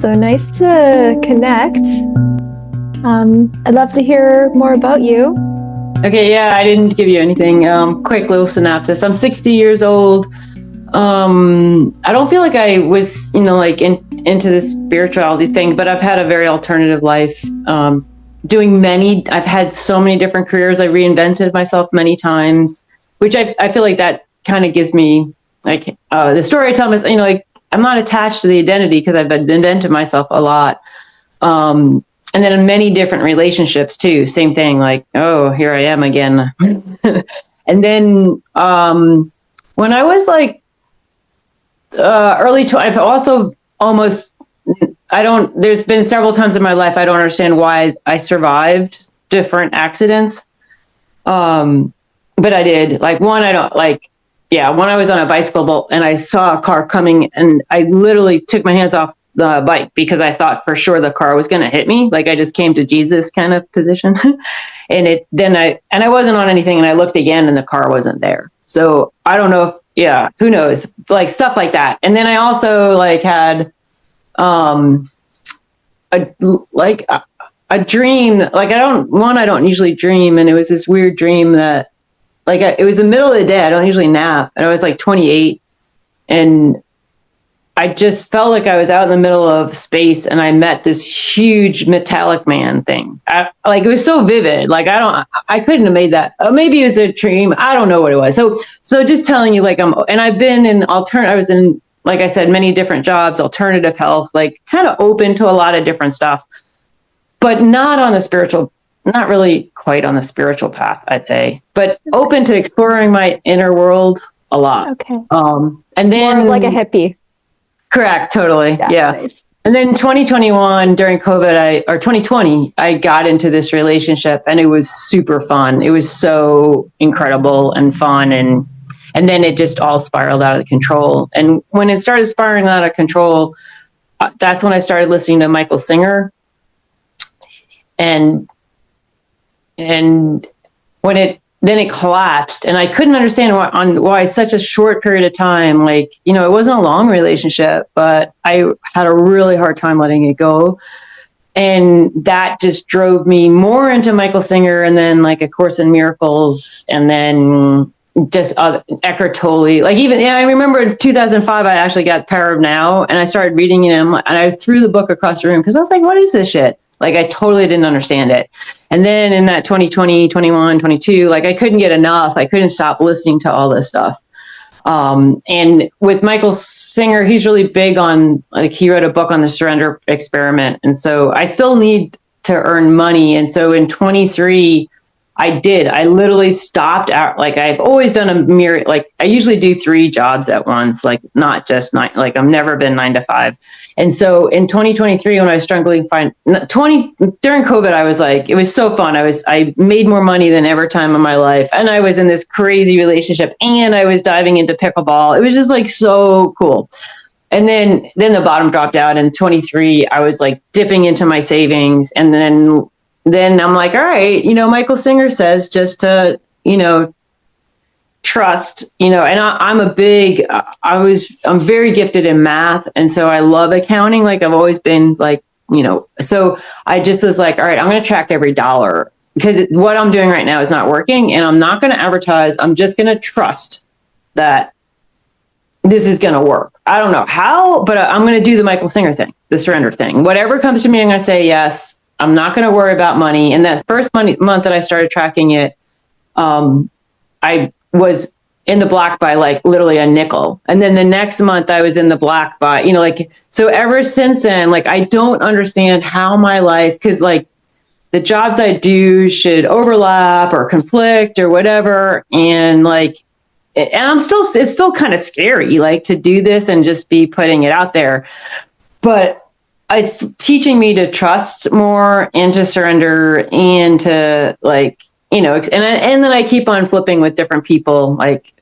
So nice to connect. I'd love to hear more about you. Okay, yeah, I didn't give you anything. Quick little synopsis. I'm 60 years old. I don't feel like I was, into this spirituality thing, but I've had a very alternative life. I've had so many different careers. I reinvented myself many times, which I feel like that kind of gives me, the story I tell is, I'm not attached to the identity because I've invented myself a lot. And then in many different relationships too, same thing, like, oh, here I am again. And then when I was like I've also there's been several times in my life I don't understand why I survived different accidents. But I did. Like one, when I was on a bicycle and I saw a car coming and I literally took my hands off the bike because I thought for sure the car was going to hit me. Like I just came to Jesus kind of position. And I wasn't on anything and I looked again and the car wasn't there. So I don't know who knows, like stuff like that. And then I also had a dream. Like I don't usually dream. And it was this weird dream that it was the middle of the day. I don't usually nap. And I was 28 and I just felt like I was out in the middle of space and I met this huge metallic man thing. It was so vivid. I couldn't have made that. Maybe it was a dream. I don't know what it was. So just telling you, I've been in I was in, like I said, many different jobs, alternative health, kind of open to a lot of different stuff, but not really quite on the spiritual path, I'd say, but open to exploring my inner world a lot. Okay. And then more of like a hippie. Correct. Totally. Yeah. Nice. And then 2021 during COVID, 2020, I got into this relationship and it was super fun. It was so incredible and fun. And then it just all spiraled out of control. And when it started spiraling out of control, that's when I started listening to Michael Singer. And when it collapsed and I couldn't understand why such a short period of time, it wasn't a long relationship, but I had a really hard time letting it go. And that just drove me more into Michael Singer and then A Course in Miracles and then just Eckhart Tolle. I remember in 2005, I actually got Power of Now and I started reading it and I threw the book across the room because I was like, what is this shit? I totally didn't understand it. And then in that 2020, 21, 22, I couldn't get enough. I couldn't stop listening to all this stuff. And with Michael Singer, he's really big on, he wrote a book on the surrender experiment. And so I still need to earn money. And so in 23, I literally stopped out. I've always done I usually do 3 jobs at once, not just 9, I've never been 9 to 5. And so in 2023, when I was struggling during COVID, I was it was so fun. I made more money than ever time in my life. And I was in this crazy relationship and I was diving into pickleball. It was just so cool. And then the bottom dropped out in 23. I was dipping into my savings. And then I'm all right, Michael Singer says just to, trust, and I'm very gifted in math. And so I love accounting. I've always been so I just was all right, I'm going to track every dollar because what I'm doing right now is not working and I'm not going to advertise. I'm just going to trust that this is going to work. I don't know how, but I'm going to do the Michael Singer thing, the surrender thing. Whatever comes to me, I'm going to say yes. I'm not going to worry about money. And that first month that I started tracking it, I was in the black by literally a nickel. And then the next month I was in the black by, so ever since then, I don't understand how my life, because the jobs I do should overlap or conflict or whatever. And it's still kind of scary, to do this and just be putting it out there. But it's teaching me to trust more and to surrender and to and then I keep on flipping with different people like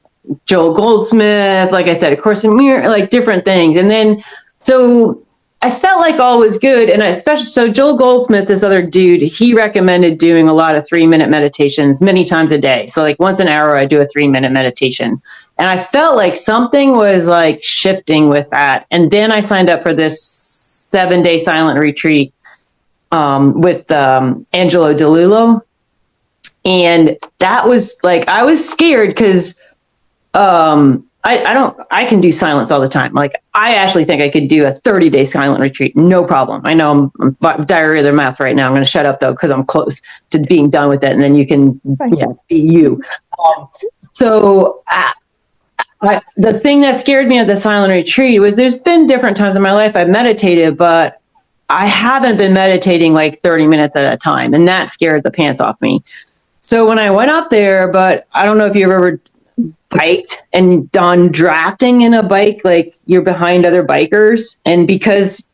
Joel Goldsmith, like I said, A Course in Miracles, different things. And then, so I felt like all was good. And so Joel Goldsmith, this other dude, he recommended doing a lot of 3-minute meditations many times a day. So once an hour, I do a 3-minute meditation. And I felt like something was shifting with that. And then I signed up for this 7-day silent retreat with Angelo DeLulo. And that was like, I was scared because I can do silence all the time. Like, I actually think I could do a 30-day silent retreat. No problem. I know I'm diarrhea of the mouth right now. I'm going to shut up though, because I'm close to being done with it. And then you can be you. So the thing that scared me at the silent retreat was there's been different times in my life I've meditated, but I haven't been meditating like 30 minutes at a time. And that scared the pants off me. So when I went up there, but I don't know if you've ever biked and done drafting in a bike, like you're behind other bikers, and because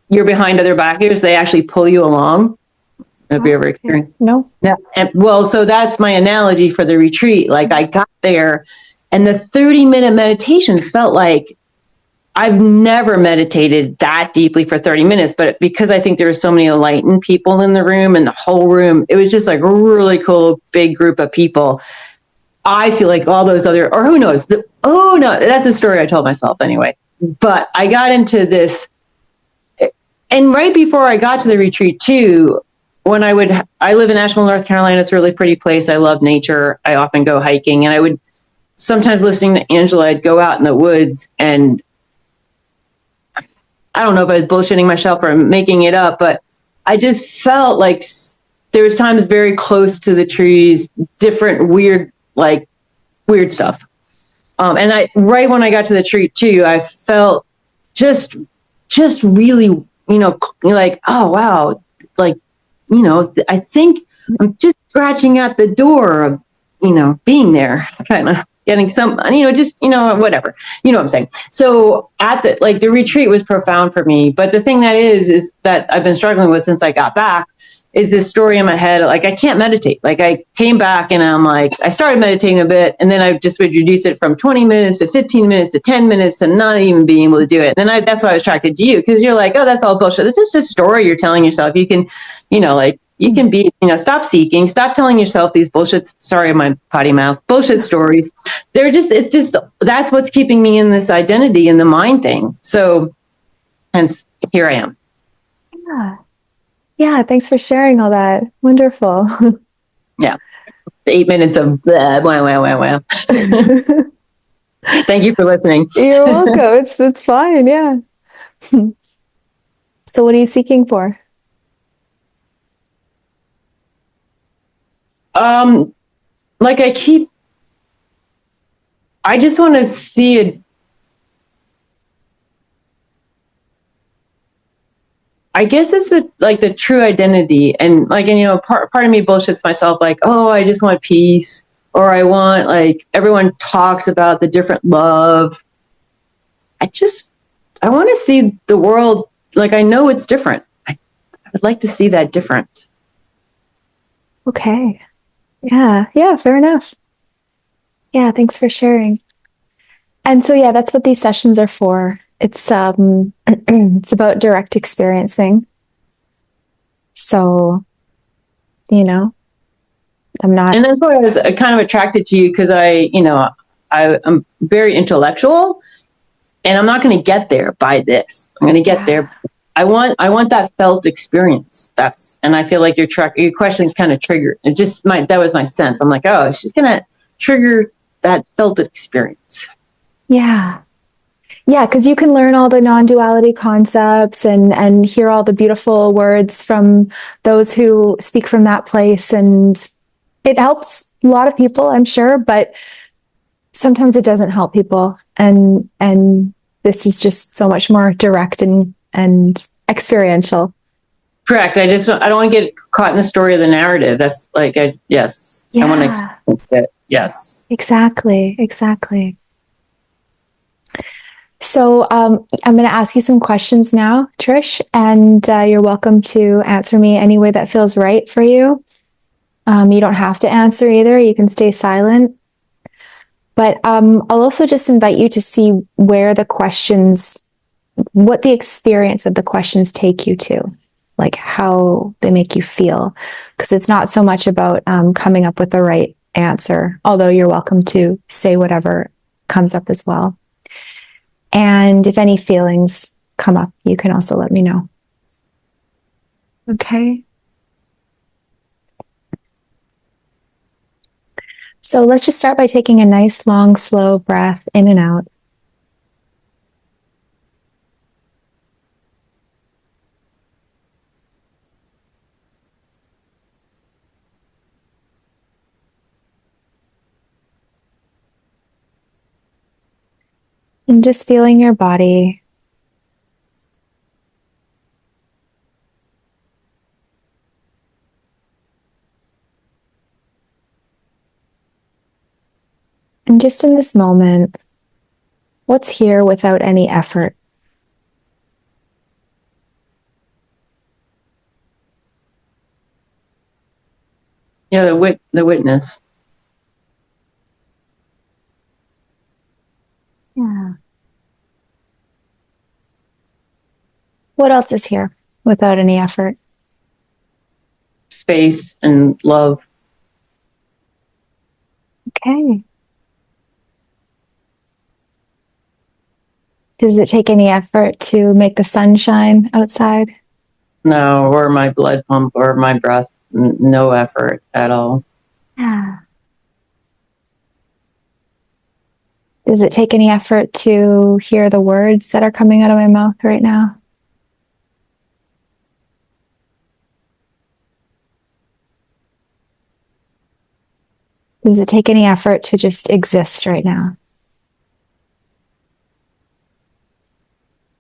you're behind other bikers, they actually pull you along. Have you ever experienced? No. Yeah. And, well, so that's my analogy for the retreat. Like, I got there and the 30-minute meditations felt like I've never meditated that deeply for 30 minutes, but because I think there were so many enlightened people in the room, and the whole room, it was just like a really cool, big group of people. I feel like all those other, or who knows, oh no, that's a story I told myself anyway. But I got into this, and right before I got to the retreat too, when I live in Asheville, North Carolina. It's a really pretty place. I love nature. I often go hiking, and I would sometimes, listening to Angela, I'd go out in the woods, and I don't know if I was bullshitting myself or making it up, but I just felt like there was times very close to the trees, different weird stuff. And right when I got to the tree too, I felt just really, like, oh wow, like, I think I'm just scratching at the door of, being there, kind of getting some, whatever, what I'm saying. So at the retreat was profound for me. But the thing that is that I've been struggling with since I got back is this story in my head. Like, I can't meditate. Like, I came back and I'm like, I started meditating a bit, and then I just reduced it from 20 minutes to 15 minutes to 10 minutes to not even being able to do it. And then that's why I was attracted to you, because you're like, oh, that's all bullshit. It's just a story you're telling yourself. You can, you can be, stop seeking, stop telling yourself these bullshit, sorry, my potty mouth, bullshit stories. It's just, that's what's keeping me in this identity in the mind thing. So hence here I am. Yeah. Yeah. Thanks for sharing all that. Wonderful. Yeah. 8 minutes of blah, wow, wow, wow, wow. Thank you for listening. You're welcome. It's fine. Yeah. So what are you seeking for? Like, I just want to see it. I guess it's the true identity, and part of me bullshits myself, like, oh, I just want peace, or I want, like, everyone talks about the different love. I want to see the world, like, I know it's different. I would like to see that different. Okay. Yeah. Yeah. Fair enough. Yeah. Thanks for sharing. And so, yeah, that's what these sessions are for. It's it's about direct experiencing. So, I'm not. And that's why I was kind of attracted to you, because I'm very intellectual, and I'm not going to get there by this. I'm going to get there. I want that felt experience. And I feel like your questions kind of triggered. That was my sense. I'm like, oh, she's going to trigger that felt experience. Yeah. Yeah, because you can learn all the non-duality concepts and hear all the beautiful words from those who speak from that place. And it helps a lot of people, I'm sure, but sometimes it doesn't help people. And this is just so much more direct and experiential. Correct. I don't want to get caught in the story of the narrative. That's like, yes. Yeah. I want to experience it. Yes. Exactly. So I'm going to ask you some questions now, Trish, and you're welcome to answer me any way that feels right for you. You don't have to answer either. You can stay silent. But I'll also just invite you to see what the experience of the questions take you to, like how they make you feel. Because it's not so much about coming up with the right answer, although you're welcome to say whatever comes up as well. And if any feelings come up, you can also let me know. Okay. So let's just start by taking a nice, long, slow breath in and out. And just feeling your body. And just in this moment, what's here without any effort? Yeah, the witness. Yeah. What else is here without any effort? Space and love. Okay. Does it take any effort to make the sun shine outside? No, or my blood pump or my breath. No effort at all. Yeah. Does it take any effort to hear the words that are coming out of my mouth right now? Does it take any effort to just exist right now?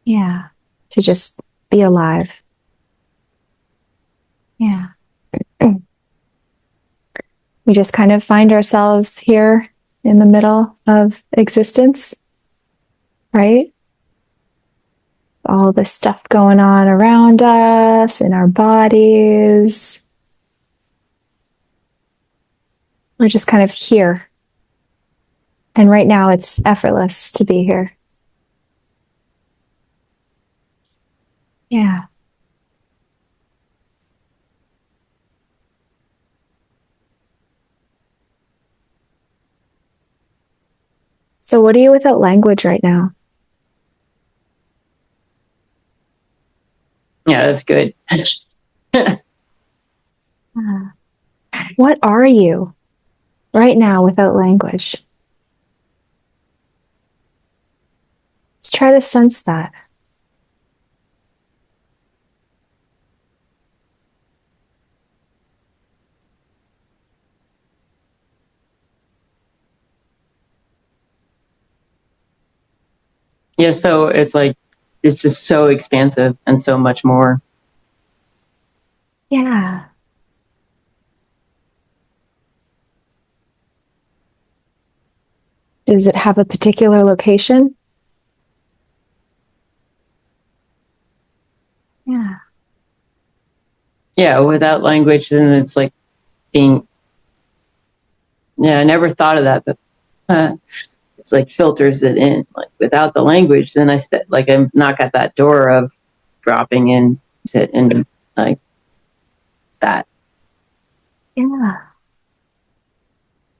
Yeah. To just be alive. Yeah. We just kind of find ourselves here in the middle of existence, right? All this stuff going on around us in our bodies. We're just kind of here. And right now it's effortless to be here. Yeah. So, what are you without language right now? Yeah, that's good. What are you right now without language? Just try to sense that. Yeah, so it's like it's just so expansive and so much more. Yeah. Does it have a particular location? Yeah. Yeah, without language, then it's like being. Yeah, I never thought of that, but it's like filters it in. Like without the language, then like I knock at that door of dropping in it and like that. Yeah.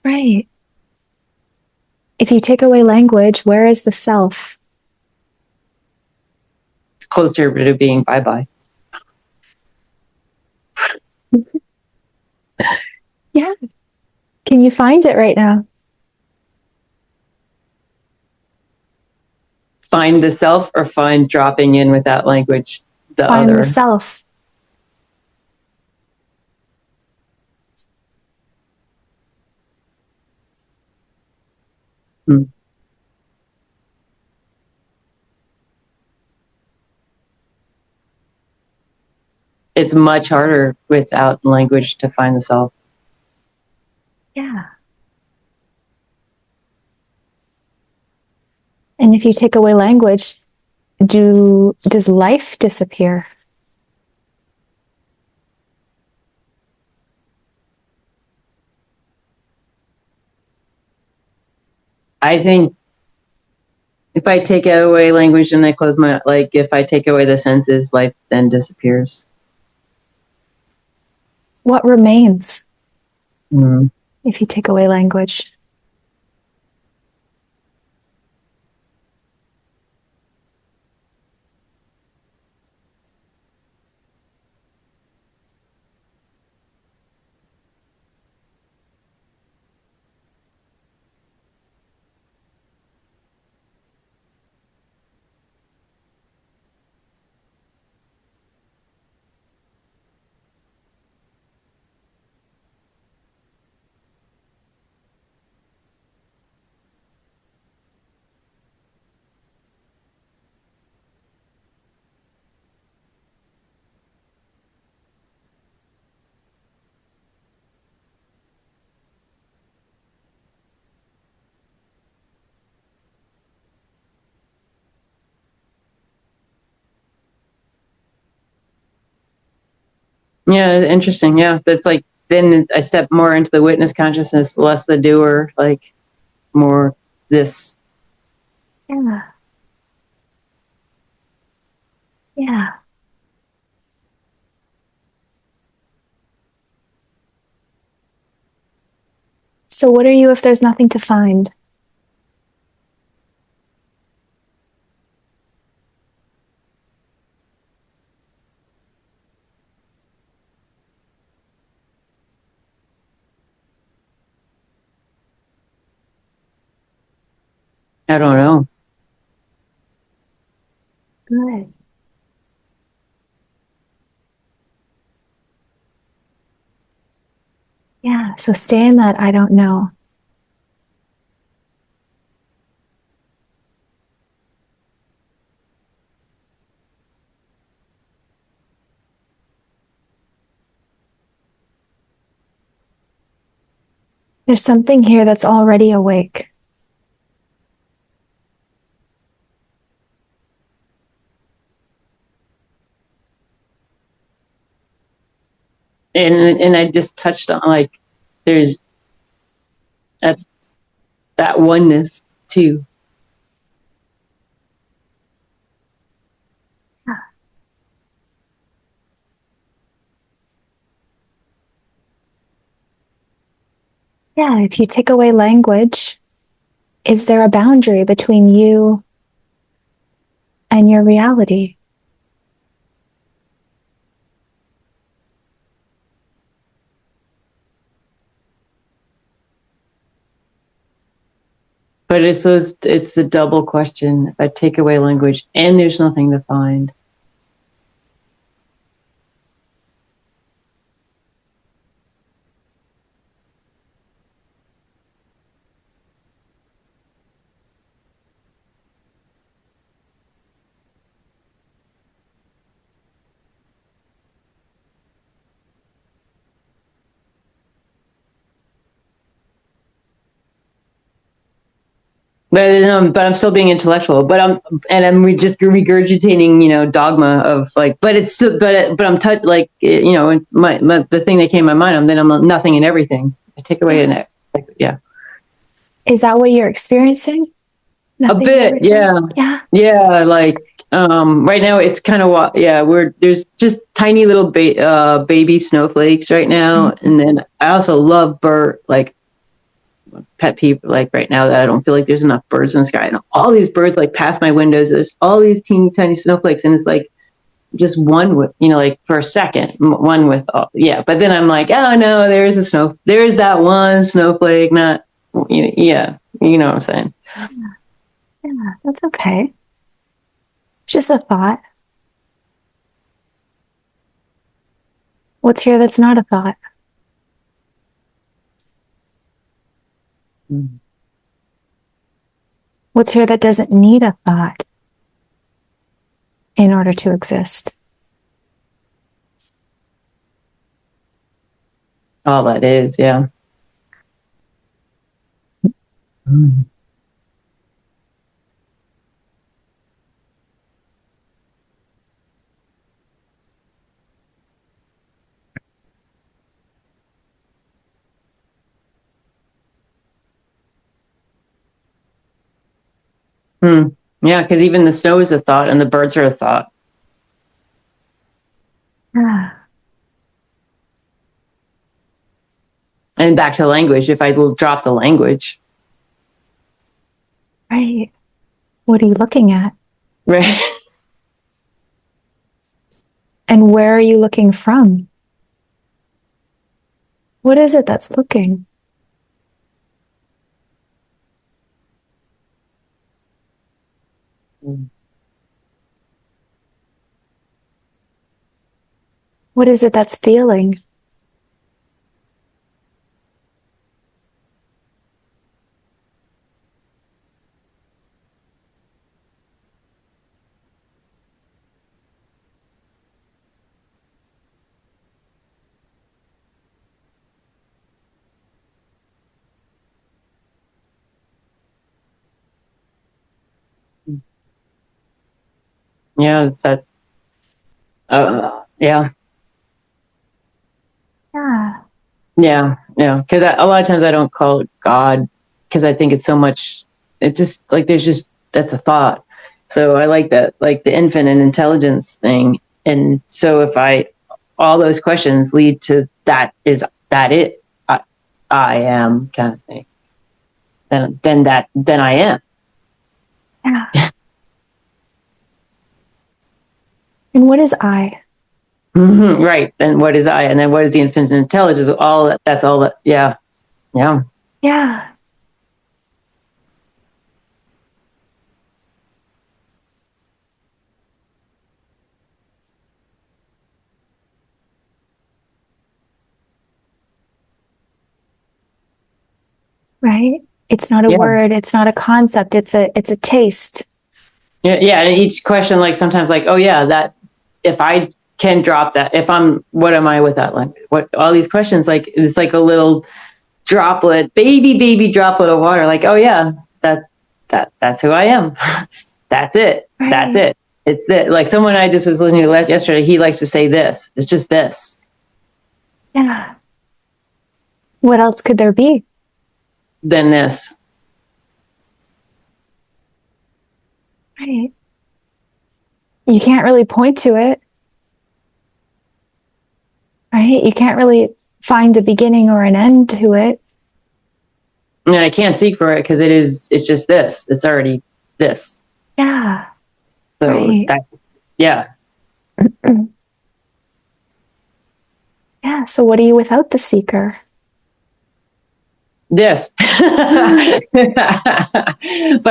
Right. If you take away language, where is the self? It's closer to being bye bye. Yeah. Can you find it right now? Find the self or find dropping in without language, the Find the other. self. Hmm. It's much harder without language to find the self. Yeah. And if you take away language, does life disappear? I think if I take away language and I close my, like if I take away the senses, life then disappears. What remains Mm. if you take away language? Yeah, interesting. Yeah, that's like then I step more into the witness consciousness, less the doer, like more this. Yeah. Yeah. So, what are you if there's nothing to find? I don't know. Good. Yeah. So, stay in that I don't know. There's something here that's already awake. And I just touched on like there's that's that oneness too. Yeah. If you take away language, is there a boundary between you and your reality? But it's the double question. If I take away language and there's nothing to find. But I'm still being intellectual. I'm just regurgitating, dogma of like. But it's still, but I'm touched like, the thing that came to my mind. I'm nothing and everything. I take away Yeah. an like, yeah, Is that what you're experiencing? a Nothing and bit, everything? yeah, Yeah. yeah. Like right now, it's kind of yeah. There's just tiny little baby snowflakes right now, Mhm. and then I also love like pet peeve like right now that I don't feel like there's enough birds in the sky and all these birds like pass my windows. There's all these teeny tiny snowflakes and it's like just one with like for a second one with all yeah. But then I'm like, oh no, there's that one snowflake, not yeah, you know what I'm saying. Yeah. Yeah. That's okay. It's just a thought. What's here that's not a thought? Mm. What's here that doesn't need a thought in order to exist? All that is, yeah. Mm. Hmm. Yeah, because even the snow is a thought and the birds are a thought. Ah, And back to language, if I will drop the language, right. What are you looking at? right. And where are you looking from? What is it that's looking? What is it that's feeling? Yeah, it's that yeah. Yeah. Yeah, yeah. Because a lot of times I don't call it God because I think it's so much. It just like there's just that's a thought. So I like that, like the infinite intelligence thing. And so if I all those questions lead to that is that it I am kind of thing. Then I am. Yeah. And what is I? Mm-hmm, right. Then what is I? And then what is the infinite intelligence? All that. That's all that. Yeah. Yeah. Yeah. Right? It's not a Yeah. word, it's not a concept, it's a taste. Yeah. Yeah. And each question, like sometimes, like, oh yeah, that if I can drop that, if I'm, what am I with that? Like, what all these questions, like it's like a little droplet, baby droplet of water. Like, oh yeah, that's who I am. That's it. That's Right. it. It's that. Like someone I just was listening to yesterday. He likes to say this. It's just this. Yeah. What else could there be? Then this. Right. You can't really point to it, right? You can't really find a beginning or an end to it. And I can't seek for it because it is. It's just this. It's already this. Yeah. So Right. that. Yeah. Yeah. So what are you without the seeker? This. But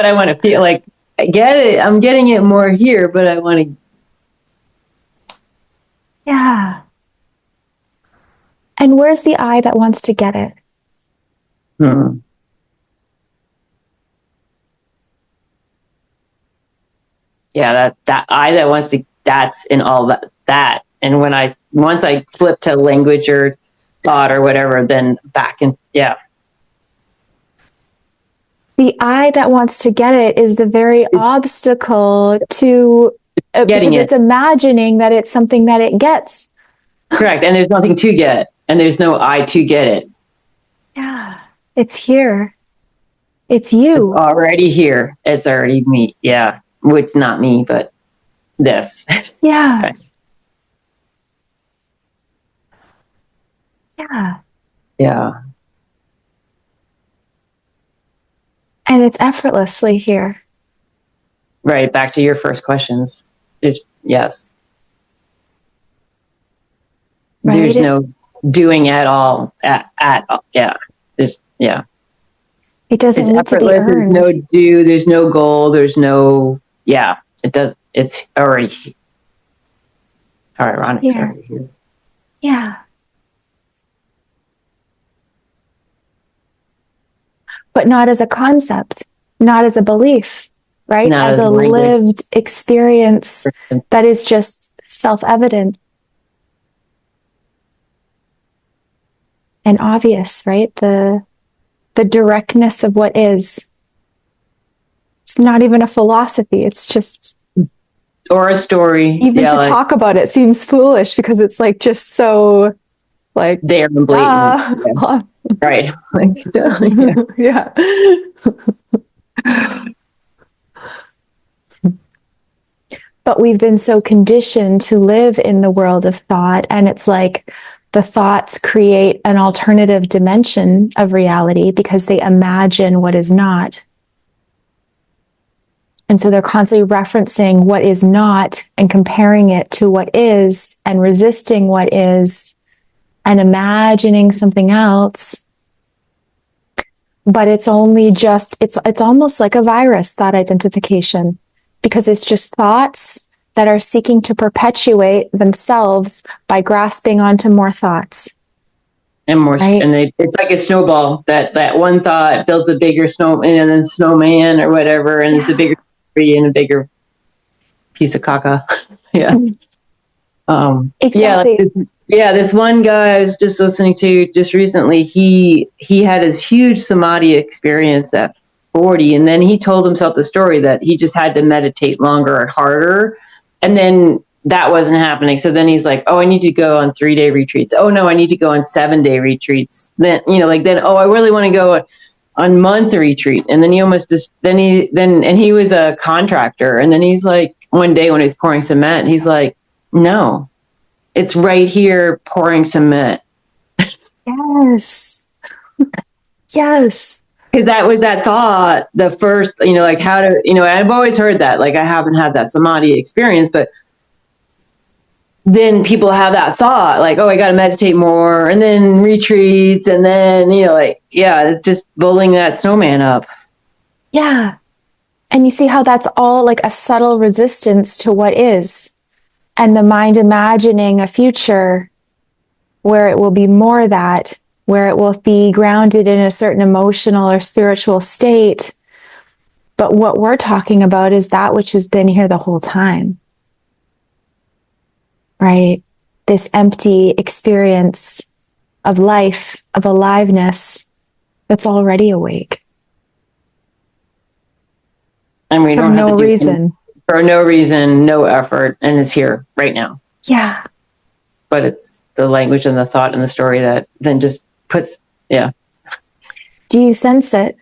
I want to feel like I get it. I'm getting it more here, but I want to. Yeah. And where's the I that wants to get it? Hmm. Yeah, that I that wants to. That's in all that. And when I once I flip to language or thought or whatever, then back and yeah, The I that wants to get it is the very obstacle to getting because it it's imagining that it's something that it gets. correct. And there's nothing to get, and there's no I to get it. Yeah. It's here. It's It's you. already here. It's already me. Yeah, which not me, but this. Yeah. Yeah. Yeah. And it's effortlessly here. Right. Back to your first questions. Yes. Right? There's no doing at all. At all. Yeah. There's yeah. It doesn't It's need to be effortless. There's earned. no do. There's no goal. There's no yeah. It does. It's already how ironic. It's Here. already here. Yeah. But not as a concept, not as a belief, right? Not As as a language. lived experience that is just self evident and obvious, right? The directness of what is. It's not even a philosophy. It's just, Or a story. even Yeah, to like talk about it seems foolish because it's like just so like, there and blatant. Yeah. ah, Right. Like, yeah. yeah. But we've been so conditioned to live in the world of thought. And it's like the thoughts create an alternative dimension of reality because they imagine what is not. And so they're constantly referencing what is not and comparing it to what is and resisting what is and imagining something else. But it's only just, it's almost like a virus, thought identification, because it's just thoughts that are seeking to perpetuate themselves by grasping onto more thoughts. And more, Right? and it's like a snowball. That one thought builds a bigger snowman and then snowman or whatever, and it's a Yeah. bigger tree and a bigger piece of caca. Yeah. Yeah, like Exactly. this one guy I was just listening to just recently, he had his huge samadhi experience at 40, and then he told himself the story that he just had to meditate longer and harder. And then that wasn't happening. So then he's like, oh, I need to go on 3-day retreats. Oh no, I need to go on 7-day retreats. Then, oh, I really want to go on month retreat. And then he almost just, and he was a contractor. And then he's like, one day when he's pouring cement, he's like, no, it's right here pouring cement. Yes. Yes. Because that was that thought, the first, like how to, I've always heard that, like I haven't had that samadhi experience, but then people have that thought, like, oh, I got to meditate more, and then retreats, and then, it's just building that snowman up. Yeah. And you see how that's all like a subtle resistance to what is, and the mind imagining a future where it will be more that, where it will be grounded in a certain emotional or spiritual state. But what we're talking about is that which has been here the whole time. Right? This empty experience of life, of aliveness that's already awake. And we don't have no to do reason. For no reason, no effort, and it's here right now. Yeah. But it's the language and the thought and the story that then just puts, yeah. Do you sense it?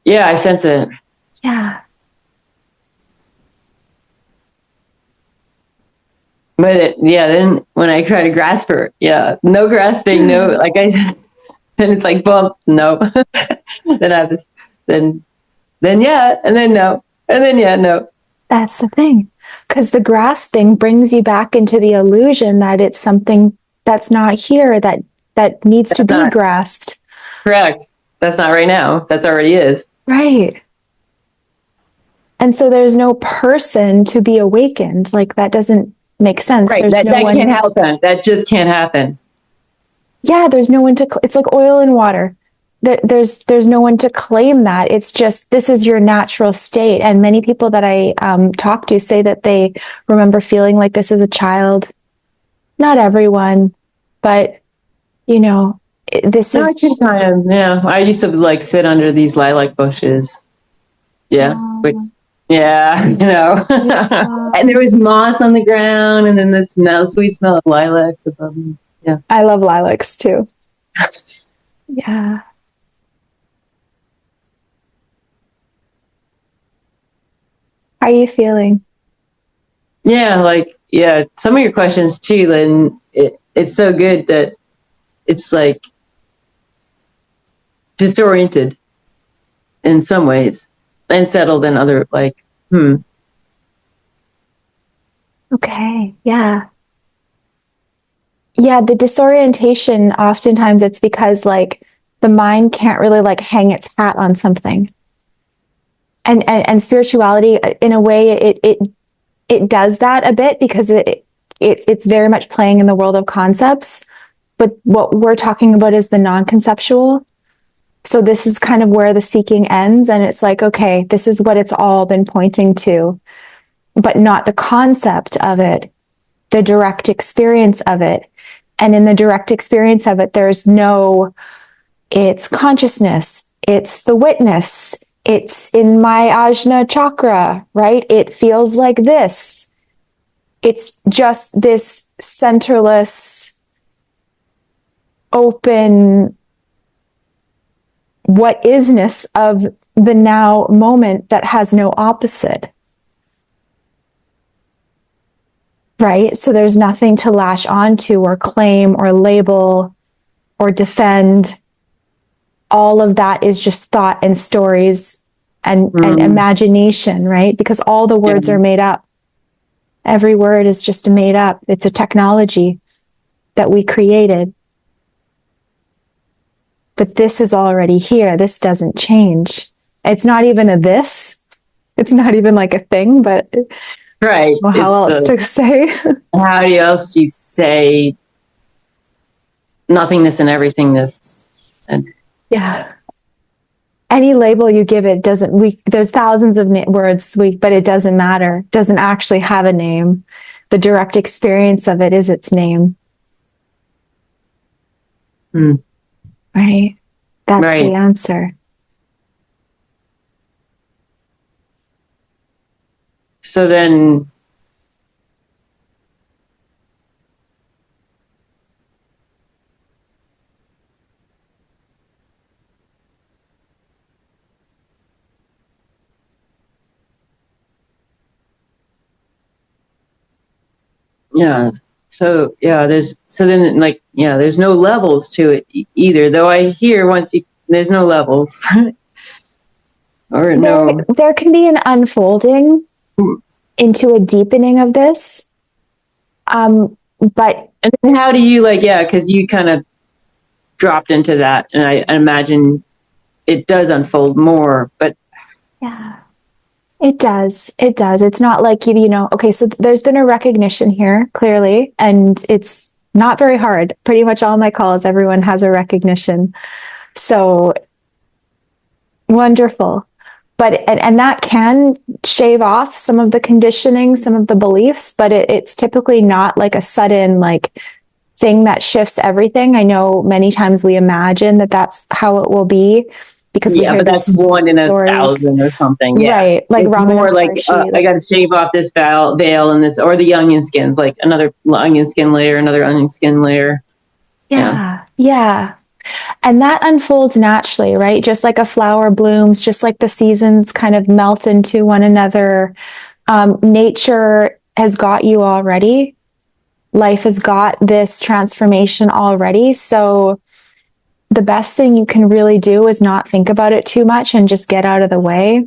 Yeah, I sense it. Yeah. But then when I try to grasp her, no grasping, no, like I said, then it's like, bump, no. Then I have this, then yeah, and then no, and then yeah, no. That's the thing. Because the grasping brings you back into the illusion that it's something that's not here, that needs to be grasped. Correct. That's not right now. That's already is. Right. And so there's no person to be awakened. Like that doesn't make sense. Right. There's that can't happen. That just can't happen. Yeah, there's no one to, it's like oil and water. There's no one to claim that. It's just, this is your natural state. And many people that I talk to say that they remember feeling like this as a child. Not everyone, but this is kind of, I used to like sit under these lilac bushes. Yeah. Which, and there was moss on the ground, and then the sweet smell of lilacs above me. Yeah. I love lilacs too. Yeah. How are you feeling? Yeah, some of your questions too, then it's so good that it's like disoriented in some ways and settled in other, Okay. Yeah. Yeah, the disorientation, oftentimes it's because like the mind can't really like hang its hat on something. And spirituality, in a way, it does that a bit because it's very much playing in the world of concepts. But what we're talking about is the non-conceptual. So this is kind of where the seeking ends, and it's like, okay, this is what it's all been pointing to, but not the concept of it, the direct experience of it. And in the direct experience of it, it's consciousness, it's the witness, it's in my ajna chakra, right? It feels like this. It's just this centerless, open, what isness of the now moment that has no opposite. Right? So there's nothing to lash onto or claim or label or defend. All of that is just thought and stories and imagination, right? Because all the words are made up. Every word is just made up. It's a technology that we created. But this is already here. This doesn't change. It's not even a this. It's not even like a thing, but right. Well, how else to say? How else do you say nothingness and everythingness? And yeah. Any label you give it there's thousands of words, but it doesn't matter. It doesn't actually have a name. The direct experience of it is its name. Right? That's the answer. So then Yeah. So yeah, there's no levels to it either. Though I hear there's no levels or There, no. there can be an unfolding into a deepening of this. But And then how do you yeah, because you kind of dropped into that, and I imagine it does unfold more. But yeah, it does. It does. It's not like, okay, so there's been a recognition here, clearly, and it's not very hard. Pretty much all my calls, everyone has a recognition. So wonderful. And that can shave off some of the conditioning, some of the beliefs, but it's typically not like a sudden thing that shifts everything. I know many times we imagine that that's how it will be because we yeah, hear but that's these one in a stories. thousand or something. Yeah, Right. Like it's Ramana more like Maharshi. I got to shave off this veil and this, or the onion skins, like another onion skin layer, another onion skin layer. Yeah. Yeah. Yeah. And that unfolds naturally, right? Just like a flower blooms, just like the seasons kind of melt into one another. Nature has got you already. Life has got this transformation already. So the best thing you can really do is not think about it too much and just get out of the way.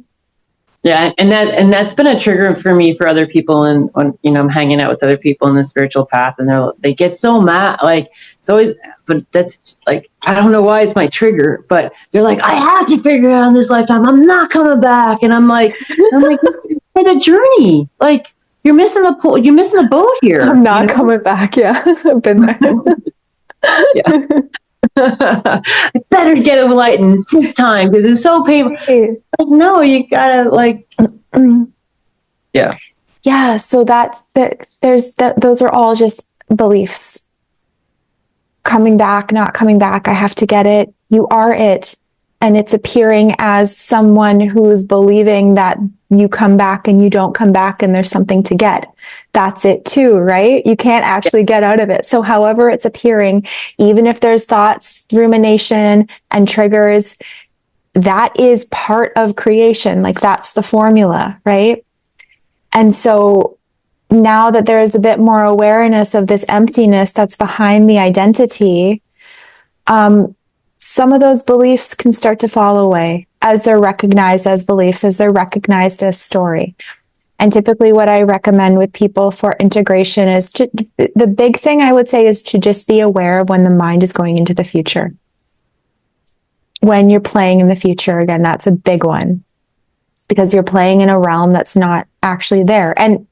Yeah, and that's been a trigger for me for other people, and when I'm hanging out with other people in the spiritual path, and they get so mad, like it's always, but that's like I don't know why it's my trigger, but they're like, I have to figure it out in this lifetime. I'm not coming back, and I'm like, just for the journey, like you're missing the boat here. I'm not coming back. Yeah, I've been there. Yeah. I better get enlightened this time because it's so painful. Right. Like, no, you gotta yeah. Yeah. So those are all just beliefs. Coming back, not coming back. I have to get it. You are it. And it's appearing as someone who's believing that you come back and you don't come back and there's something to get. That's it too, right? You can't actually get out of it. So however it's appearing, even if there's thoughts, rumination, and triggers, that is part of creation. Like that's the formula, right? And so now that there is a bit more awareness of this emptiness that's behind the identity, some of those beliefs can start to fall away as they're recognized as beliefs, as they're recognized as story. And typically, what I recommend with people for integration is the big thing I would say is to just be aware of when the mind is going into the future. When you're playing in the future, again, that's a big one because you're playing in a realm that's not actually there. And,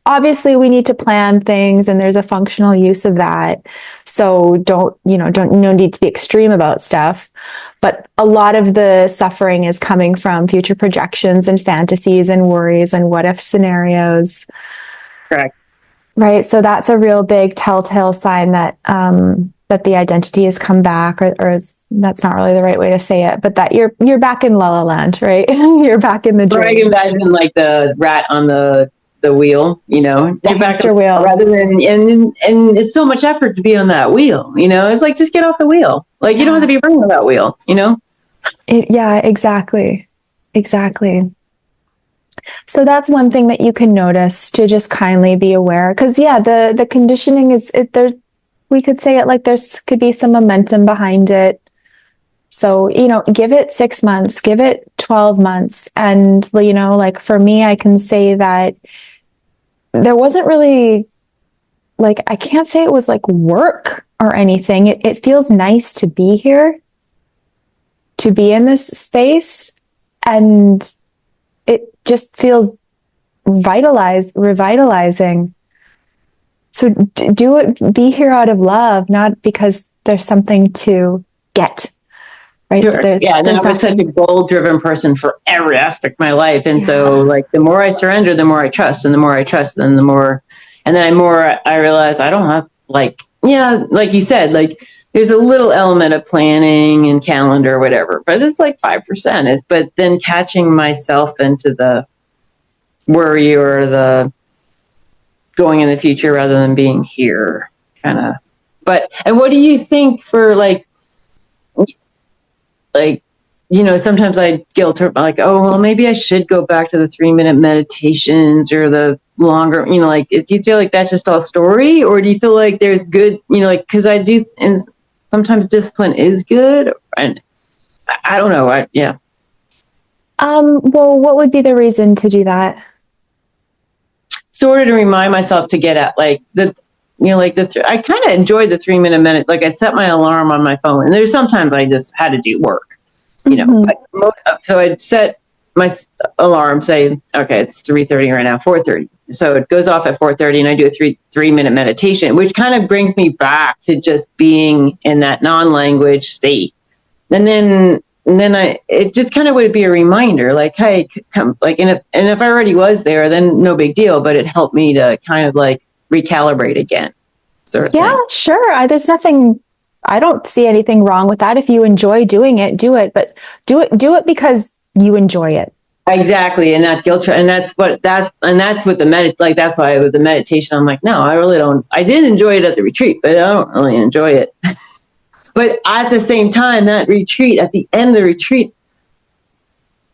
obviously we need to plan things and there's a functional use of that. So no need to be extreme about stuff. But a lot of the suffering is coming from future projections and fantasies and worries and what if scenarios. Correct. Right. So that's a real big telltale sign that, that the identity has come back, or that's not really the right way to say it, but that you're back in La La Land, right? You're back in the dream. Or I can imagine like the rat on the wheel, The you're back hamster wheel. rather than and it's so much effort to be on that wheel, it's like just get off the wheel. Like you don't have to be running on that wheel, Yeah, exactly. So that's one thing that you can notice, to just kindly be aware. Because the conditioning is there. We could say it like there could be some momentum behind it. So, give it 6 months, give it 12 months. And, like for me, I can say that there wasn't really, like, I can't say it was like work or anything. It feels nice to be here, to be in this space. And it just feels revitalizing. So do it, be here out of love, not because there's something to get. Right. Sure. And I was such a goal-driven person for every aspect of my life. And so like the more I surrender, the more I trust, and the more I trust, then I realize I don't have like you said, like there's a little element of planning and calendar or whatever, but it's like 5%. But then catching myself into the worry or the going in the future rather than being here kind of. And what do you think for sometimes I guilt her like, oh, well, maybe I should go back to the 3-minute meditations or the longer, like, do you feel like that's just all story, or do you feel like there's good, like, because I do, and sometimes discipline is good, and I don't know. Yeah. Well, what would be the reason to do that? Sort of to remind myself to get at like I kind of enjoyed the 3 minute minute. Like I'd set my alarm on my phone, and there's sometimes I just had to do work, Mm-hmm. but so I'd set my alarm, say, okay, it's 3:30 right now, 4:30. So it goes off at 4:30, and I do a 3 minute meditation, which kind of brings me back to just being in that non-language state. And then it just kind of would be a reminder, like, hey, come, like, and if I already was there, then no big deal. But it helped me to kind of like recalibrate again, sort of Yeah, thing. sure. I don't see anything wrong with that. If you enjoy doing it, do it, but do it because you enjoy it. Exactly, and that guilt, and that's what like that's why with the meditation, I'm like, no, I really don't. I did enjoy it at the retreat, but I don't really enjoy it. But at the same time, that retreat, at the end of the retreat,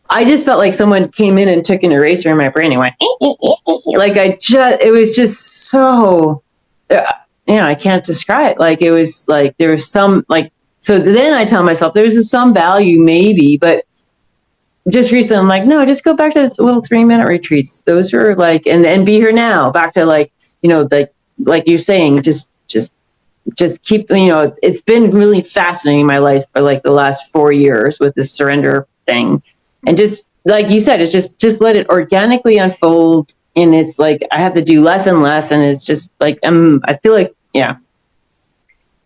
I just felt like someone came in and took an eraser in my brain and went, like, it was just so, I can't describe it. Like, it was like, there was some, like, so then I tell myself there's some value maybe, but just recently I'm like, no, just go back to the little 3 minute retreats. Those are like, and be here now, back to like, like you're saying, just keep, it's been really fascinating in my life for like the last 4 years with this surrender thing. And just like you said, it's just let it organically unfold. And it's like, I have to do less and less. And it's just like, I feel like, yeah.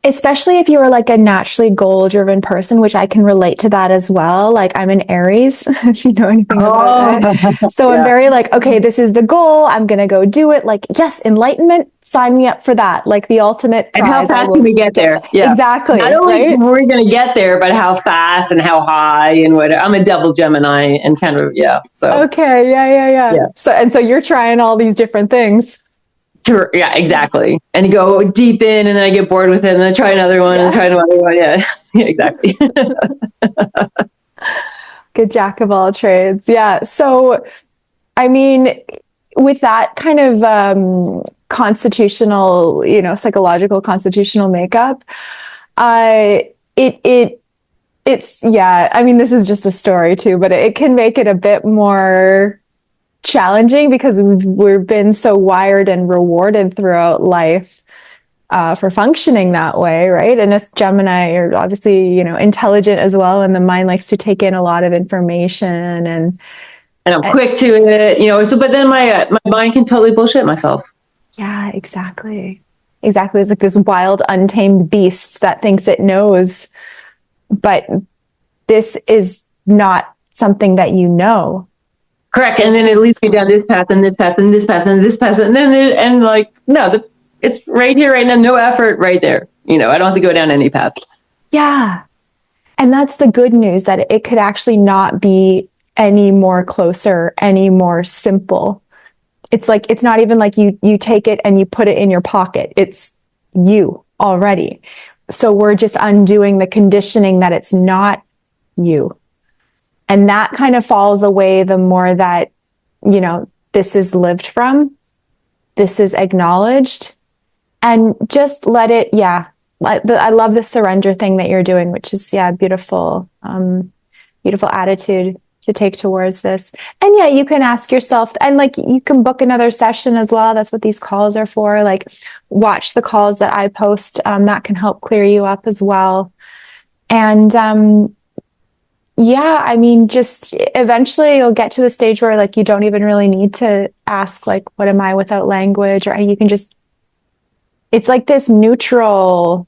Especially if you are like a naturally goal driven person, which I can relate to that as well. Like I'm an Aries, if you know anything about it. So I'm Yeah. very like, okay, this is the goal. I'm going to go do it. Like, yes, enlightenment, sign me up for that. Like the ultimate And how prize. I fast can will we get get there? that. Yeah. Not Exactly. only Right. were we going to get there, but how fast and how high and what. I'm a double Gemini and kind of, yeah. So, Okay. Yeah. Yeah. Yeah. yeah. So you're trying all these different things. Yeah, exactly. And go deep in, and then I get bored with it, and then try another one, and Yeah. try another one. Yeah, yeah, exactly. Good jack of all trades. Yeah. So, I mean, with that kind of constitutional, psychological constitutional makeup, uh, it it's yeah. I mean, this is just a story too, but it can make it a bit more challenging because we've been so wired and rewarded throughout life for functioning that way, right? And as Gemini are obviously, intelligent as well, and the mind likes to take in a lot of information And I'm and quick to it, So, but then my mind can totally bullshit myself. yeah, exactly. Exactly. It's like this wild, untamed beast that thinks it knows, but this is not something that you know. Correct. And This then it is, leads me down this path and this path and this path and this path, and then and like no, it's right here, right now, no effort, right there. I don't have to go down any path. yeah. And that's the good news that it could actually not be any more closer, any more simple. It's like, it's not even like you take it and you put it in your pocket. It's you already. So we're just undoing the conditioning that it's not you. And that kind of falls away the more that, this is lived from, this is acknowledged, and just let it, yeah. I love the surrender thing that you're doing, which is, yeah, beautiful, beautiful attitude to take towards this. And yeah, you can ask yourself, and like you can book another session as well. That's what these calls are for. Like, watch the calls that I post. That can help clear you up as well. And yeah, I mean, just eventually you'll get to the stage where like you don't even really need to ask, like, what am I without language? Or you can just, it's like this neutral,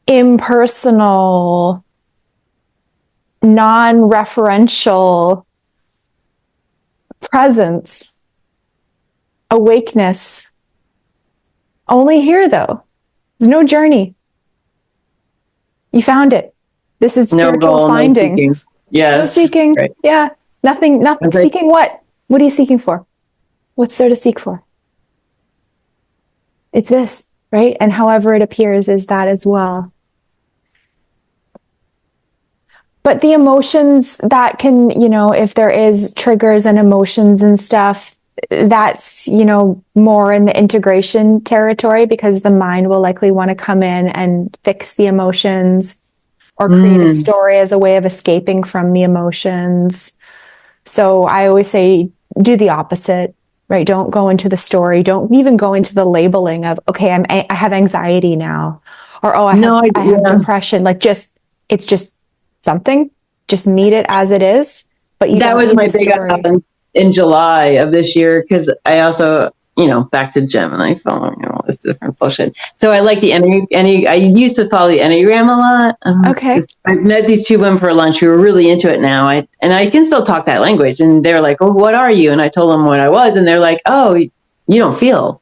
impersonal, non-referential presence, awakeness. Only here, though. There's no journey. You found it. This is No spiritual goal, no finding. seeking. No Yes. seeking. Right. Yeah. Nothing, nothing. Like, Seeking what? What are you seeking for? What's there to seek for? It's this, right? And however it appears is that as well. But the emotions that can, if there is triggers and emotions and stuff, that's, more in the integration territory, because the mind will likely want to come in and fix the emotions or create a Mm. story as a way of escaping from the emotions. So I always say, do the opposite, right? Don't go into the story. Don't even go into the labeling of, okay, I have anxiety now, or, oh, No, I have yeah. depression. Like, it's just something, just meet it as it is, but you That don't was need my the big story. in July of this year, because I also, back to Gemini phone, all this different bullshit. So I like the I used to follow the Enneagram a lot. Okay. I met these two women for lunch who were really into it now. And I can still talk that language. And they're like, "Oh, what are you?" And I told them what I was. And they're like, "Oh, you don't feel."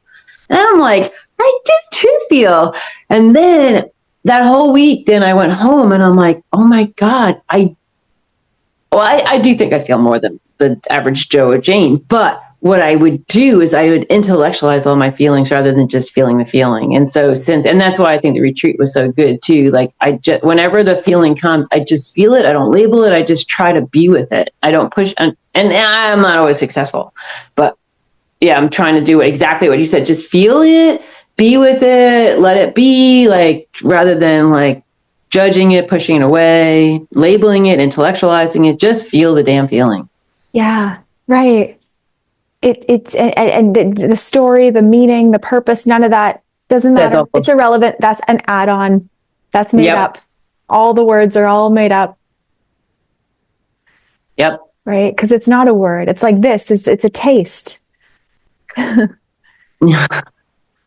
And I'm like, "I do too feel." And then that whole week, then I went home and I'm like, "Oh my God, I do think I feel more than the average Joe or Jane, but what I would do is I would intellectualize all my feelings rather than just feeling the feeling." And so and that's why I think the retreat was so good too. Like whenever the feeling comes, I just feel it. I don't label it. I just try to be with it. I don't push, and I'm not always successful, but yeah, I'm trying to do exactly what you said. Just feel it, be with it, let it be, like, rather than like judging it, pushing it away, labeling it, intellectualizing it. Just feel the damn feeling. Yeah. Right. It's and the story, the meaning, the purpose, none of that doesn't That's matter. awful. It's irrelevant. That's an add-on. That's made Yep. up. All the words are all made up, Yep. right? Because it's not a word. It's like this. It's a taste.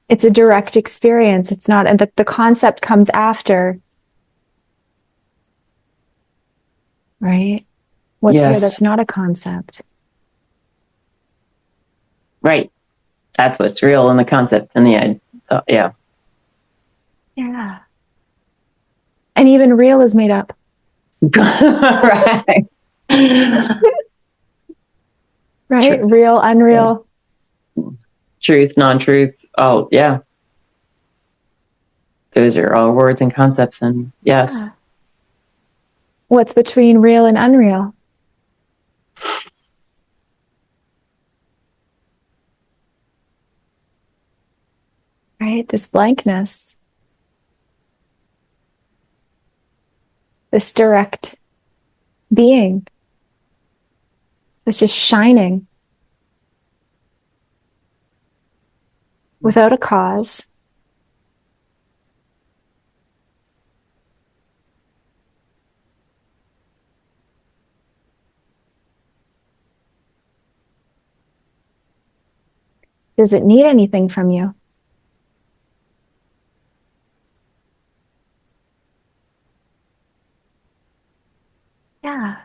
It's a direct experience. It's not, and the concept comes after, right? What's here Yes. that's not a concept? Right. That's what's real in the concept and the end. So, yeah. Yeah. And even real is made up. Right. Right? Truth. Real, Yeah. unreal. Truth, non-truth. Oh, yeah. Those are all words and concepts. And yes. Yeah. What's between real and unreal? Right? This blankness, this direct being that's just shining without a cause. Does it need anything from you? Yeah.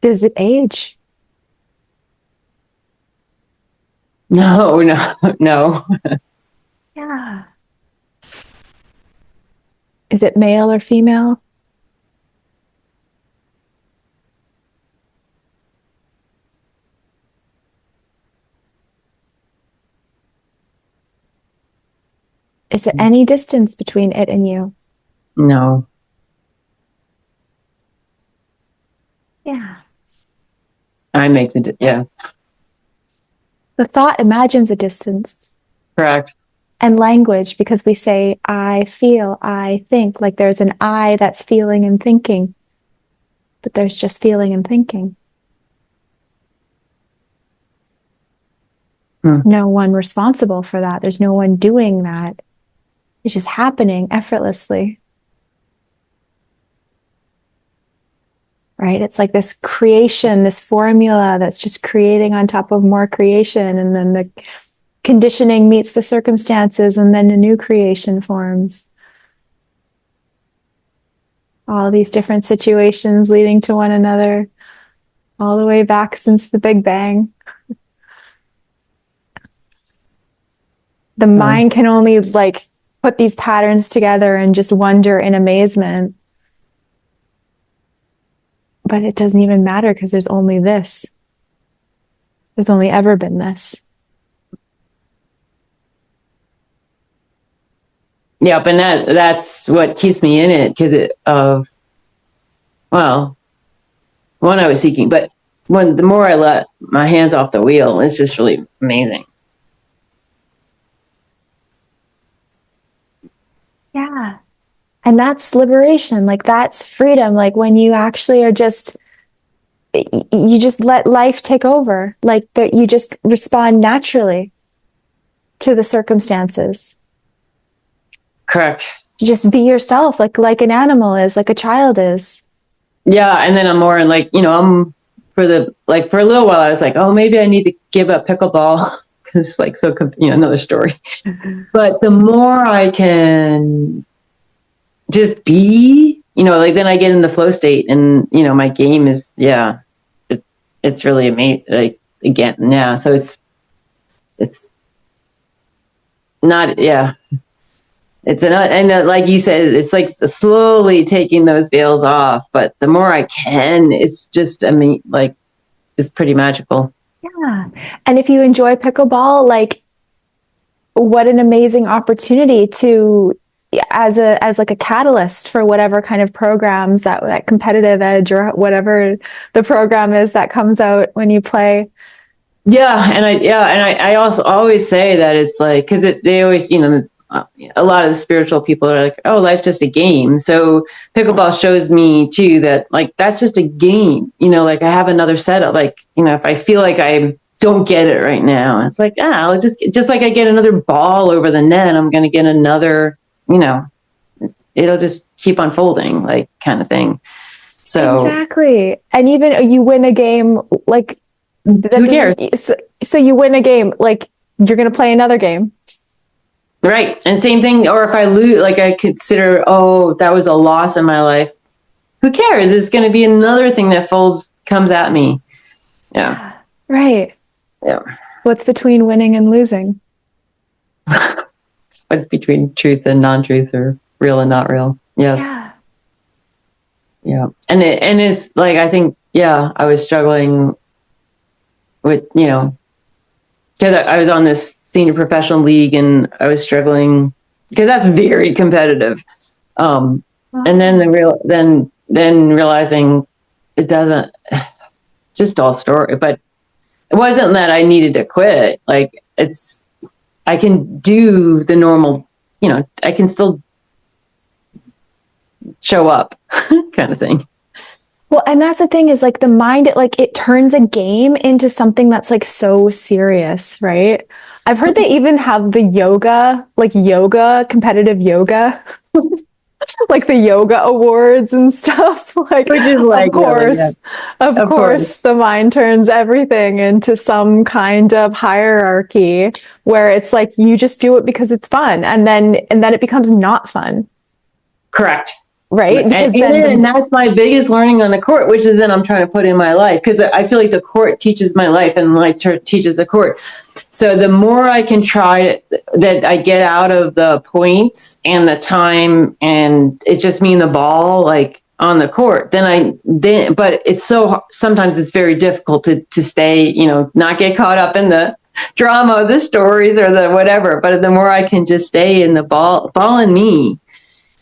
Does it age? No, no, no. Yeah. Is it male or female? Is there any distance between it and you? No. Yeah. I make yeah. The thought imagines a distance, Correct. and language, because we say, I feel, I think, like there's an I that's feeling and thinking, but there's just feeling and thinking. Hmm. There's no one responsible for that. There's no one doing that. It's just happening effortlessly. Right? It's like this creation, this formula that's just creating on top of more creation. And then the conditioning meets the circumstances, and then a new creation forms. All these different situations leading to one another, all the way back since the Big Bang. The mind can only like put these patterns together and just wonder in amazement. But it doesn't even matter, because there's only this. There's only ever been this. Yep, and that's what keeps me in it, because well, one I was seeking, but the more I let my hands off the wheel, it's just really amazing. Yeah. And that's liberation. Like that's freedom. Like when you actually are just, you just let life take over. Like that you just respond naturally to the circumstances. Correct. You just be yourself, like an animal is, like a child is. Yeah, and then I'm more like, I'm for a little while I was like, oh, maybe I need to give up pickleball because like so another story. But the more I can just be, like then I get in the flow state, and my game is it's really amazing. Like again, yeah. So it's not It's and like you said, it's like slowly taking those veils off. But the more I can, it's just like it's pretty magical. Yeah. And if you enjoy pickleball, like what an amazing opportunity to as like a catalyst for whatever kind of programs that competitive edge or whatever the program is that comes out when you play. I also always say that it's like because they always a lot of the spiritual people are like, oh, life's just a game. So pickleball shows me too that like that's just a game. Like I have another setup. Like if I feel like I don't get it right now, it's like I'll just like I get another ball over the net, I'm going to get another. It'll just keep unfolding, like kind of thing. So Exactly. And even you win a game, like that who cares? doesn't, so you win a game, like you're going to play another game. Right. And same thing. Or if I lose, like I consider, oh, that was a loss in my life. Who cares? It's going to be another thing that comes at me. Yeah. Right. Yeah. What's between winning and losing? What's between truth and non-truth, or real and not real? Yes. Yeah. Yeah. And it's like, I think, I was struggling with, because I was on this senior professional league and I was struggling because that's very competitive. And then then realizing it doesn't just all story, but it wasn't that I needed to quit. Like I can do the normal, I can still show up kind of thing. Well, and that's the thing is like the mind, it turns a game into something that's like so serious, right? I've heard they even have the competitive yoga, like the yoga awards and stuff. Like, Which is like, of course, the mind turns everything into some kind of hierarchy where it's like you just do it because it's fun, and then it becomes not fun. Correct. Right. Because and that's my biggest learning on the court, which is then I'm trying to put in my life, because I feel like the court teaches my life and like teaches the court. So the more I can try that I get out of the points and the time, and it's just me and the ball, like on the court, but it's sometimes it's very difficult to stay, not get caught up in the drama of the stories or the whatever. But the more I can just stay in the ball and me,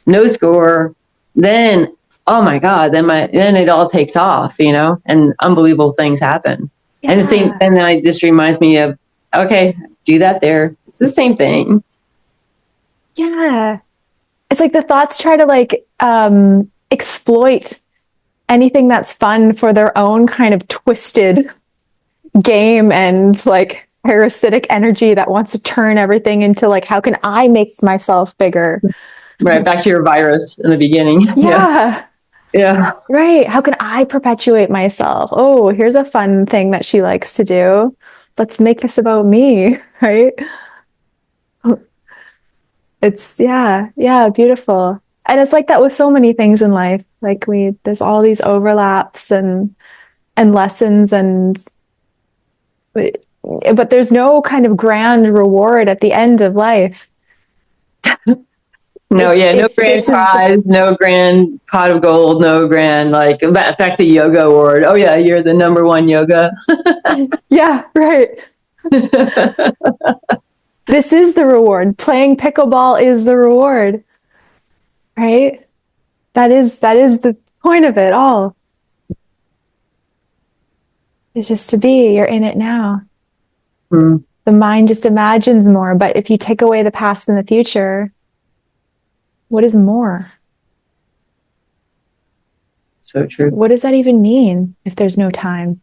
no score, then oh my god, then it all takes off, and unbelievable things happen. Yeah. And the same, and then it just reminds me of, okay, do that there. It's the same thing. Yeah. It's like the thoughts try to like exploit anything that's fun for their own kind of twisted game and like parasitic energy that wants to turn everything into like, how can I make myself bigger? Right, back to your virus in the beginning. Yeah. Yeah. Right. How can I perpetuate myself? Oh, here's a fun thing that she likes to do. Let's make this about me, right? It's beautiful. And it's like that with so many things in life. Like there's all these overlaps and lessons but there's no kind of grand reward at the end of life. No, no grand prize, no grand pot of gold, no grand, like, back to yoga award. Oh yeah, you're the number one yoga. Yeah, right. This is the reward. Playing pickleball is the reward, right? That is the point of it all. It's just to be, you're in it now. Mm, The mind just imagines more. But if you take away the past and the future, what is more? so true. What does that even mean if there's no time?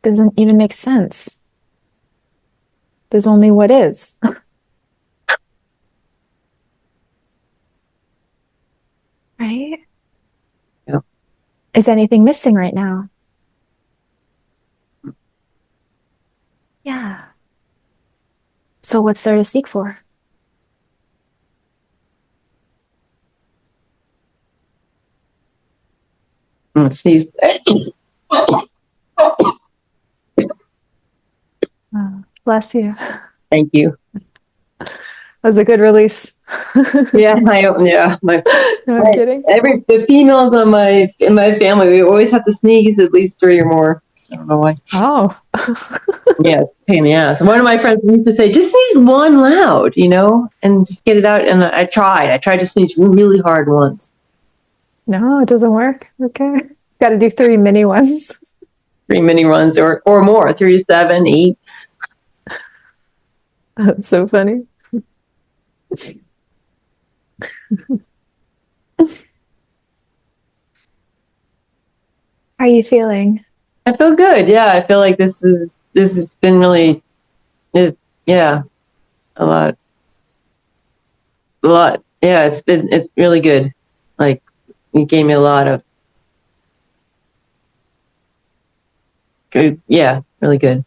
Doesn't even make sense. There's only what is. Right? Yeah. Is anything missing right now? Yeah. So what's there to seek for? Sneeze. Oh, bless you. That Thank you. was a good release. Yeah, yeah. No, I'm kidding. The females in my family, we always have to sneeze at least 3 or more. I don't know why. Oh. Yeah, it's a pain in the ass. One of my friends used to say, just sneeze one loud, and just get it out. And I tried to sneeze really hard once. No, it doesn't work. Okay. Got to do 3 mini ones. 3 mini runs or more, 3 to 7, 8. That's so funny. How are you feeling? I feel good. Yeah, I feel like this has been really, yeah, a lot. Yeah, it's really good. Like, it gave me a lot of good. Yeah, really good.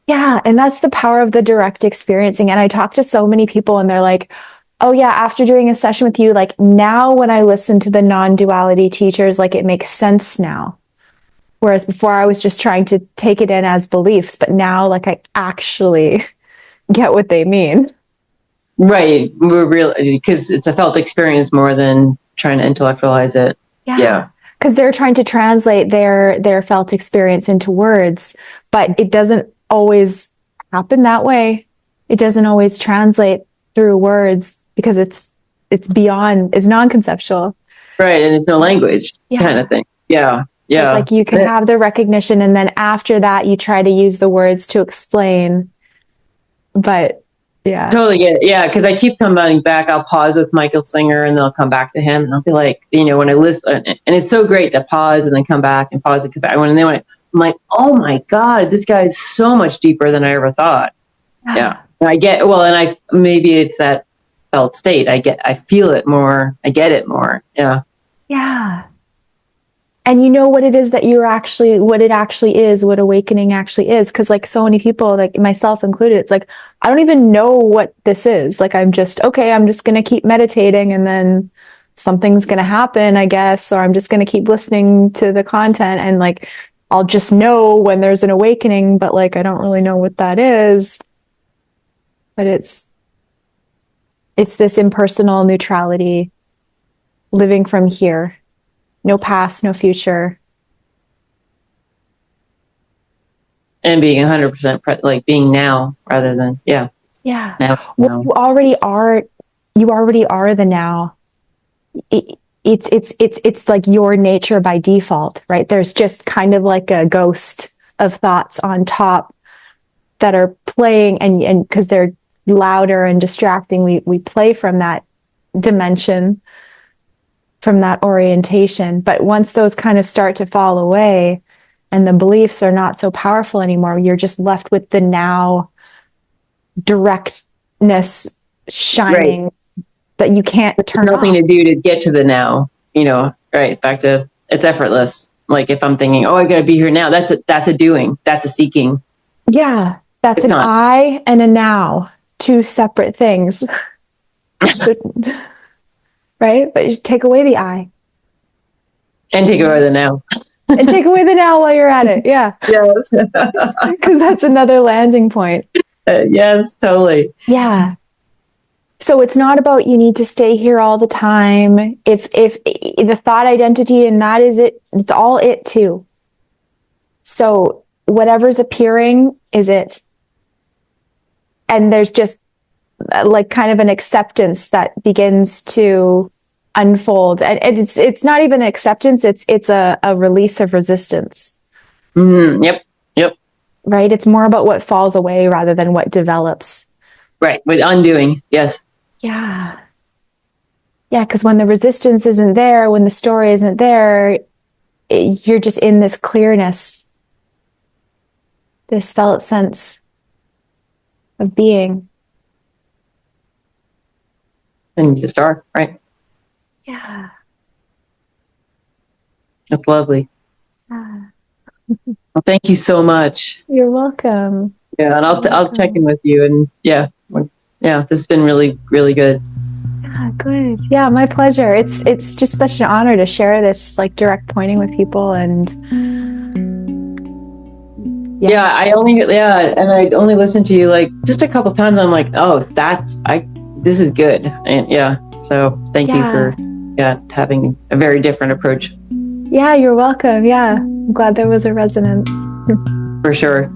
Yeah. And that's the power of the direct experiencing. And I talk to so many people and they're like, oh, yeah, after doing a session with you, like now when I listen to the non duality teachers, like it makes sense now. Whereas before I was just trying to take it in as beliefs, but now like I actually get what they mean. Right. We're really, because it's a felt experience more than trying to intellectualize it. Yeah. Yeah. Because they're trying to translate their felt experience into words, but it doesn't always happen that way. It doesn't always translate through words because it's beyond, it's non-conceptual. Right. And there's no language kind Yeah. of thing. Yeah. So it's Yeah. like you can have the recognition and then after that you try to use the words to explain. But yeah. Totally get it. Yeah, because I keep coming back. I'll pause with Michael Singer and they'll come back to him. And I'll be like, when I listen, and it's so great to pause and then come back and pause and come back. I'm like, oh my God, this guy is so much deeper than I ever thought. Yeah. And maybe it's that felt state. I feel it more. I get it more. Yeah. Yeah. And you know what it is that what it actually is, what awakening actually is. Cause like so many people, like myself included, it's like, I don't even know what this is. Like, I'm just going to keep meditating and then something's going to happen, I guess, or I'm just going to keep listening to the content and like, I'll just know when there's an awakening, but like, I don't really know what that is. But it's this impersonal neutrality, living from here, no past, no future. And being 100% like being now rather than, yeah. Yeah. Now. Well, you already are the now. It's like your nature by default, right? There's just kind of like a ghost of thoughts on top that are playing and because they're louder and distracting, we play from that dimension, from that orientation. But once those kind of start to fall away and the beliefs are not so powerful anymore, you're just left with the now directness shining. Right. That you can't turn off. Nothing to do to get to the now, right? Back to it's effortless. Like if I'm thinking, oh, I got to be here now. That's a doing. That's a seeking. Yeah, that's an I and a now, 2 separate things. Right? But you take away the I. And take away the now. And take away the now while you're at it. Yeah. Yes. Because that's another landing point. Yes, totally. Yeah. So it's not about you need to stay here all the time. If the thought identity and that is it, it's all it too. So whatever's appearing is it. And there's just like kind of an acceptance that begins to unfold. And it's not even acceptance, it's a release of resistance. Yep. Right? It's more about what falls away rather than what develops. Right. With undoing. Yes. Yeah. Yeah, because when the resistance isn't there, when the story isn't there, you're just in this clearness, this felt sense of being. And you just are, right? Yeah. That's lovely. Yeah. Well, thank you so much. You're welcome. Yeah, and I'll check in with you, and yeah, this has been really, really good. Yeah, good. Yeah, my pleasure. It's just such an honor to share this like direct pointing with people, and and I only listened to you like just a couple times. I'm like, oh, this is good, and so thank you for having a very different approach. Yeah, you're welcome. Yeah, I'm glad there was a resonance. For sure.